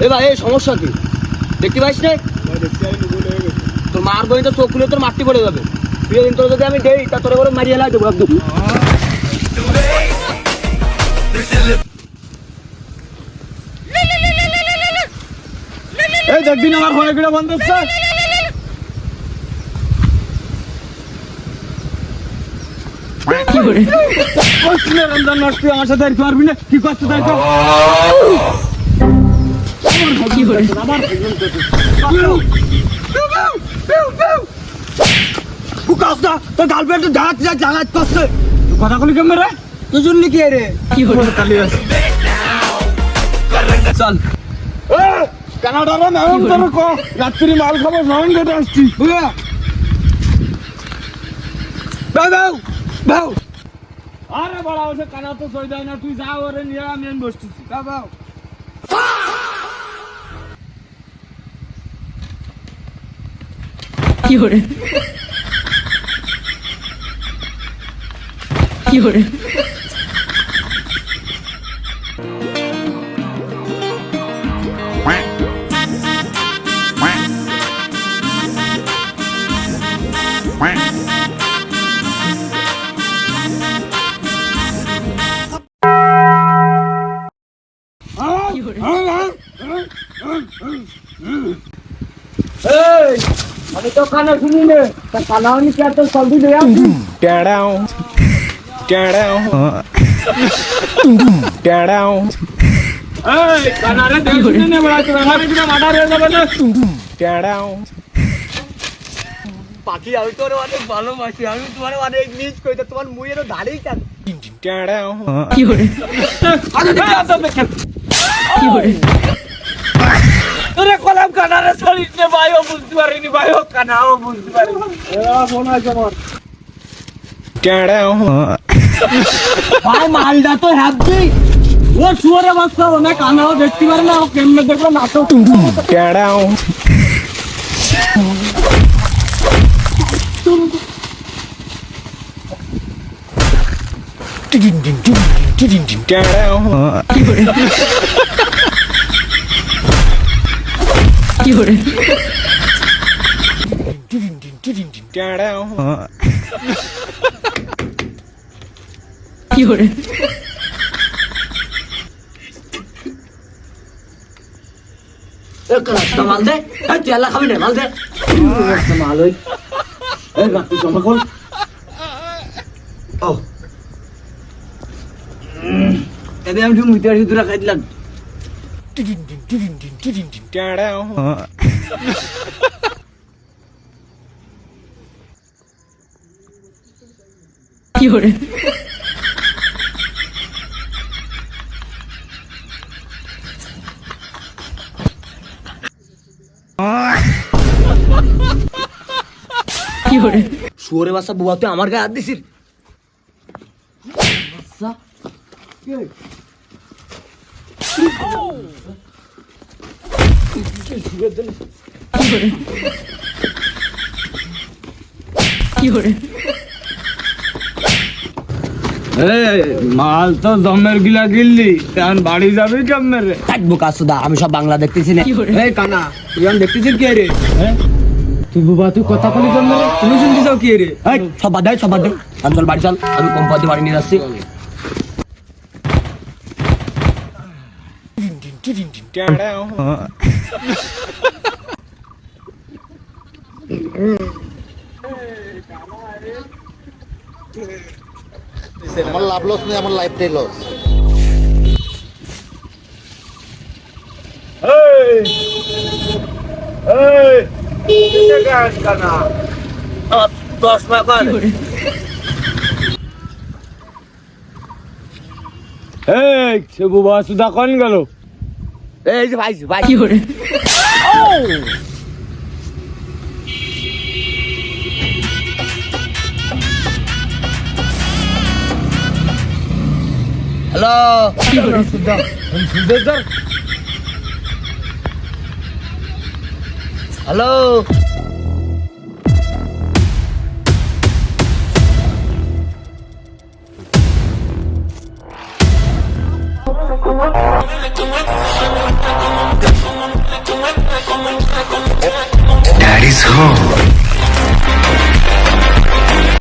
এ ভাই এই সমস্যা কি দেখতে পাইস না তোর মার বই তো চোখ খুলে তোর মাটি পড়ে যাবে তুই তোর যদি আমি দেই তা তোর করে মারিয়ে লাই দেবো একদম এই দেখবি না আমার ফোনে কিনা বন্ধ হচ্ছে কি করে কইছিস রমজান মাস তুই আমার সাথে আর কি পারবি না কি করছিস তাই তো কি করে আবার বুকাসদা তো গার্লফ্রেন্ড ঢাক যা জাগাত করছে কথা কলি কেমন রে তুই জন্য কি রে কি করে কালি আছে চল এ কানাডা রে মেহমান তোর কো রাত্রি মাল খাবো নয়ন গেতে আসছি বুঝা বাউ বাউ আরে বড়া ওসে কানা তো সই যায় না তুই যা ওরে নিয়ে আমি বসতেছি বাউ কি করে কি করে আমি তো খানা শুনি নে তা খানা আমি কি আর তো সবই দেয়া Down. এই খানা রে দেখ শুনি নে বড়া তুই আমার কিনা মাথা রে যাবে না Down. পাখি আমি তোর অনেক ভালোবাসি আমি তোমার অনেক মিস করি তো তোমার মুয়ের ধারেই কেন Down. কি করে কি করে তোরে কলাম কানারে ছড়িস নে ভাইও বুঝতে পারিনি ভাইও কানাও বুঝতে পারিনি এরা ফোন আছে আমার Down. ভাই মালটা তো হ্যাপি ও শুয়ারে বাচ্চা ও না কানাও দেখতে পারে না ও কেমনে দেখলো নাটক Down. Down. কি করে Down. কি করে একটা মাল দে তুই আল্লাহ খাবি না মাল দে একটা মাল ওই এই রাত্রি জমা কর ও এবে আমি তুমি মুইতে আসি তোরা খাই দিলাম Down. কি করে কি করে শুয়োরে বাচ্চা বুয়া তুই আমার গায়ে হাত দিছিস বাচ্চা কি করে মাল তো দমের গিলা গিললি এখন বাড়ি যাবি কেমনে রে থাকবো কাসুদা আমি সব বাংলা দেখতেছি না এই কানা তুই এখন দেখতেছিস কে রে তুই বুবা তুই কথা বলি কেমনে রে তুমি শুনতে চাও কে রে এই সব বাদ দে চল বাড়ি চল আমি কোম্পানি বাড়ি নিয়ে যাচ্ছি Down. আমার লাভ লস নেই আমার লাইফটাই লস সে বুবা সুদা কোন গেল এই যে ভাই ভাই কি করে হ্যালো কি করে সুদা হ্যালো Daddy's home.